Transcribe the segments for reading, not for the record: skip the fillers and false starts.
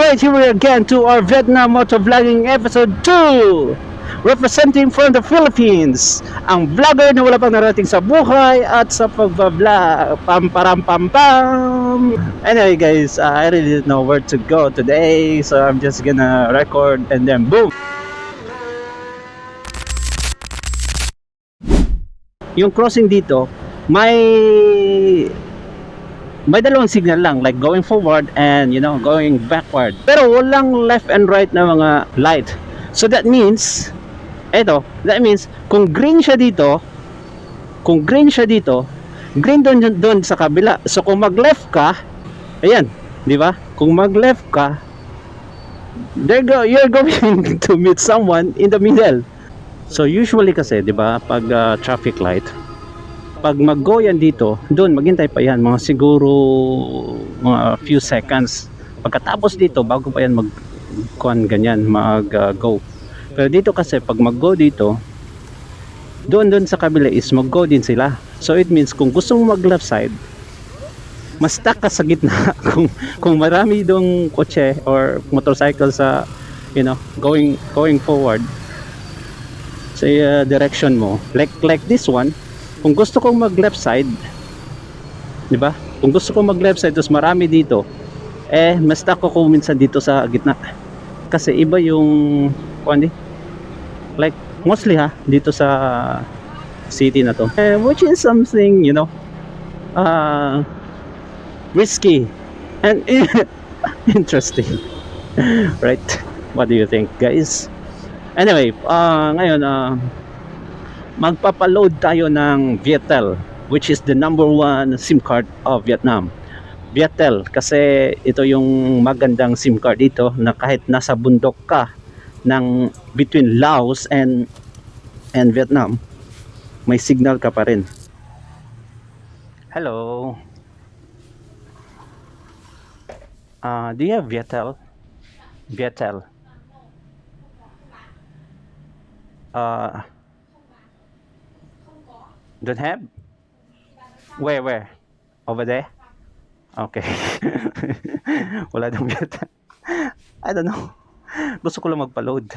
Alright, here we are again to our Vietnam Motovlogging Episode 2. Representing from the Philippines, ang vlogger na wala pang narating sa buhay at sa pagbablog. Pam param pam pam. Anyway guys, I really didn't know where to go today, so I'm just gonna record and then boom. Yung crossing dito, may dalawang signal lang, like going forward and going backward, pero walang left and right na mga light. So that means kung green siya dito, green doon sa kabila. So kung mag left ka, ayan, di ba, kung mag left ka, you're going to meet someone in the middle. So usually kasi, di ba, pag traffic light, pag mag-go yan dito, doon maghintay pa yan mga siguro mga few seconds. Pagkatapos dito, bago pa yan mag-go. Pero dito kasi pag mag-go dito, doon sa kabila is mag-go din sila. So it means kung gusto mo mag left side, mas stuck ka sa gitna. kung marami dong kotse or motorcycle sa going forward sa direction mo, like this one. Kung gusto kong mag left side, di ba? Kung gusto kong mag left side, tapos marami dito, mas stuck ko minsan dito sa gitna. Kasi iba yung, like, mostly dito sa city na to. Which is something, risky and interesting. Right? What do you think, guys? Anyway, ngayon, magpapaload tayo ng Viettel, which is the #1 SIM card of Vietnam. Viettel kasi ito yung magandang SIM card dito na kahit nasa bundok ka ng between Laos and Vietnam, may signal ka pa rin. Hello. Do you have Viettel? Viettel. Don't have? Where? Over there? Okay. Wala daw Viettel. I don't know. Gusto ko lang magpa-load.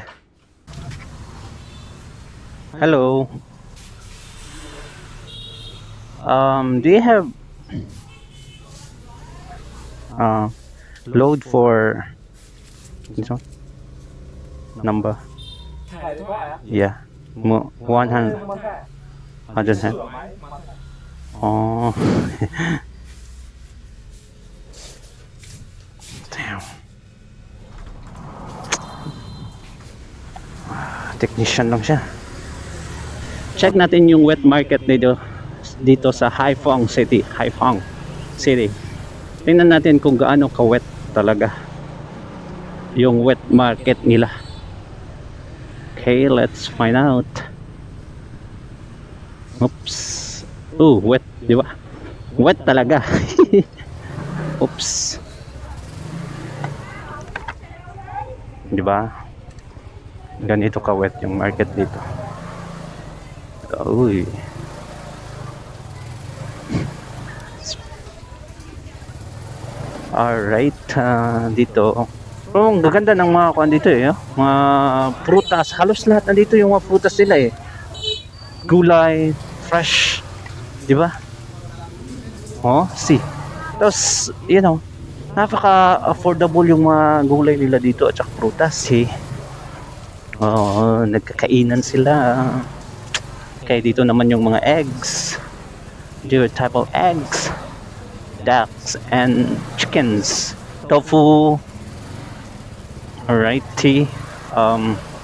Hello. Do you have load for this one? Number? Yeah. 100. I don't have. Oh. Damn. Technician lang siya. Check natin yung wet market dito sa Haiphong City. Tingnan natin kung gaano ka-wet talaga yung wet market nila. Okay, let's find out. Oops. Oh, wet, di ba? Wet talaga. Oops. Di ba? Ganito ka wet yung market dito. Uy. Alright, dito. Oh, ang gaganda ng mga kuan dito mga prutas. Halos lahat nandito yung mga prutas nila Gulay, fresh, di ba? Oh, see. Tapos, napaka-affordable yung mga gulay nila dito at saka prutas, Oh, nagkakainan sila. Kaya dito naman yung mga eggs. Different type of eggs. Ducks and chickens. Tofu. Alrighty.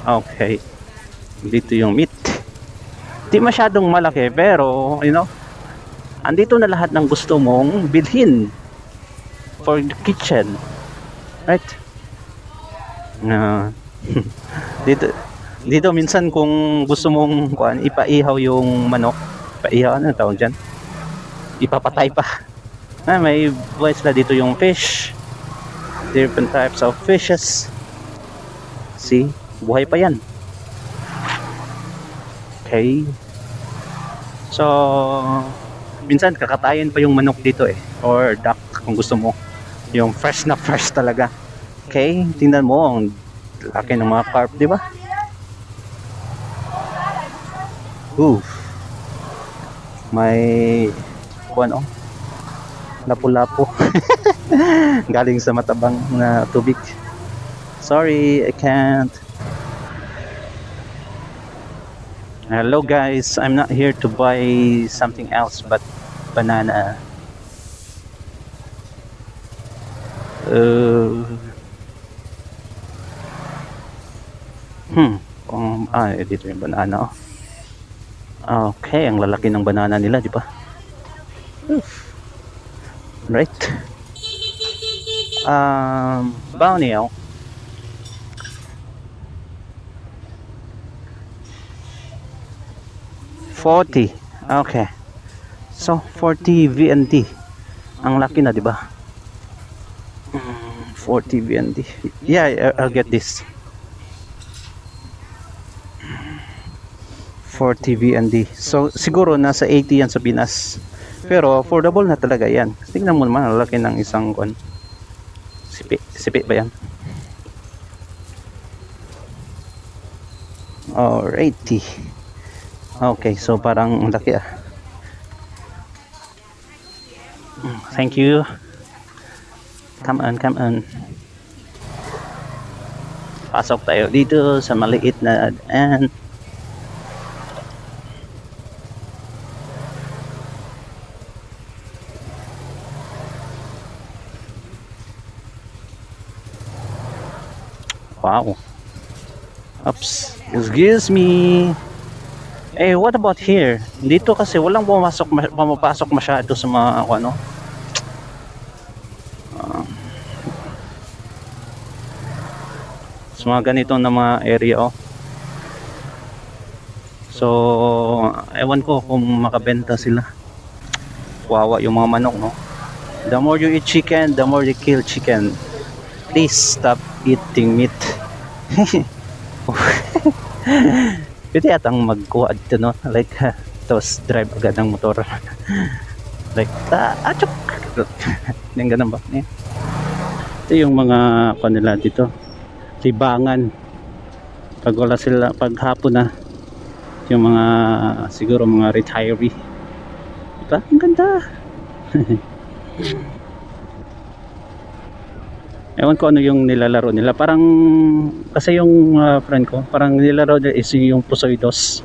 Okay. Dito yung meat. Di masyadong malaki pero andito na lahat ng gusto mong bilhin for the kitchen, right? Dito minsan kung gusto mong ipaihaw yung manok, ano tawag dyan, ipapatay pa. May buhay sila dito yung fish, different types of fishes. See, buhay pa yan. Okay. So, minsan kakatayin pa yung manok dito or duck kung gusto mo. Yung fresh na fresh talaga. Okay, tingnan mo ang laki ng mga carp, di ba? Oof. May ano? Lapu-lapu. Galing sa matabang na tubig. Sorry, I can't. Hello guys, I'm not here to buy something else but banana. Dito yung banana. Okay, ang lalaki ng banana nila, di ba? Right. Balneo. $40. Okay. So 40 VND. Ang laki na, di ba? 40 VND. Yeah, I'll get this. 40 VND. So siguro nasa 80 yan sa Pinas. Pero affordable na talaga yan. Tingnan mo naman, ang laki ng isang kon. Sipi ba yan? Alrighty. Okay, so parang ang laki ah. Thank you. Come on, come on. Pasok tayo dito sa maliit na daan. Wow. Oops. Excuse me. Eh, what about here? Dito kasi walang pumapasok masyado sa mga ano. Sa mga ganito na mga area, oh. So, ewan ko kung makabenta sila. Wawa yung mga manok, no? The more you eat chicken, the more you kill chicken. Please stop eating meat. Pwede atang magkuha dito, no? Like, tapos drive agad ng motor. Like, achok! Yung ganun ba? Ito yung mga kanila dito. Libangan. Pag wala sila, pag hapon na, yung mga, siguro mga retiree. Diba? Ang ganda! Ewan ko ano yung nilalaro nila. Parang, kasi yung friend ko, parang nilalaro nila is yung Pusoidos.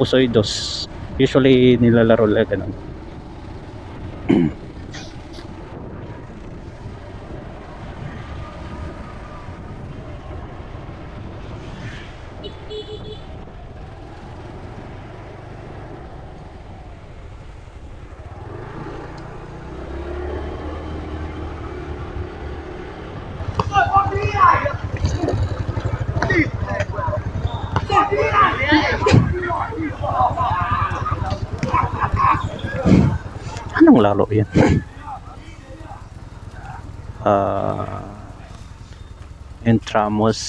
Pusoidos. Usually nilalaro nila ganun. Anong laro yan? Intramuros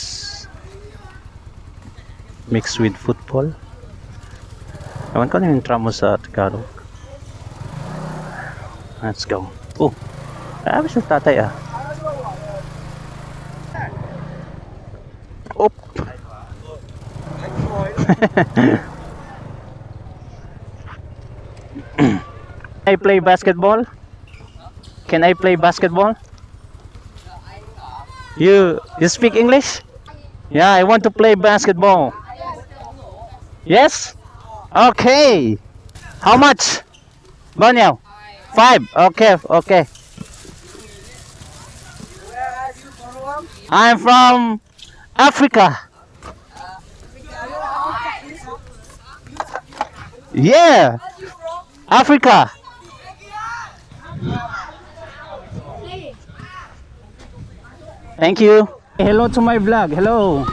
mixed with football. Ewan ko na yung Intramuros sa Tagalog. Let's go. Oh, ayos yung tatay ah. Oop. Can I play basketball? Can I play basketball? You speak English? Yeah, I want to play basketball. Yes? Okay. How much? Banyao? 5. Okay, okay. I'm from Africa. Yeah. Africa. Thank you. Hello to my vlog. Hello.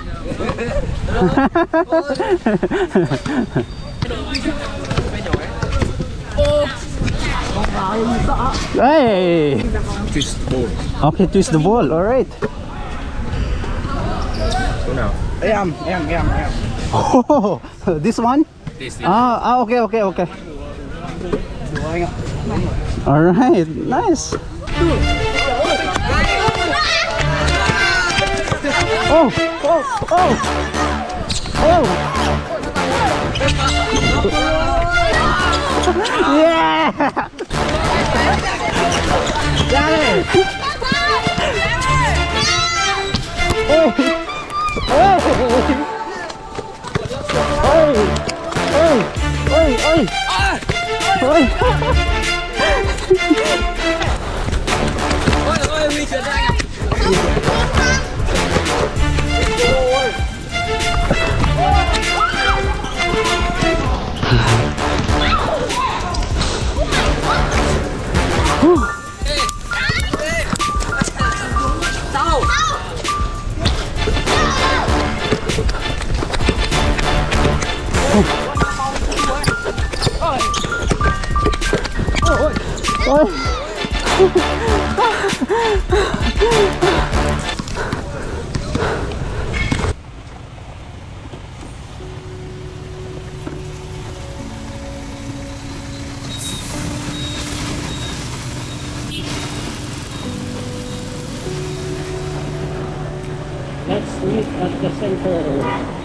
Hey. Twist the ball. Okay, twist the ball. All right. So now. Ayam. Oh, this one? This. Okay. All right. Nice. Oh! Oh! Oh! Oh! Yeah! Oh! Oh! Ôi! Ôi! Ôi! Ôi! Ôi! Ôi huy chuyển ra kìa. Đâu? Ôi! Let's meet at the center.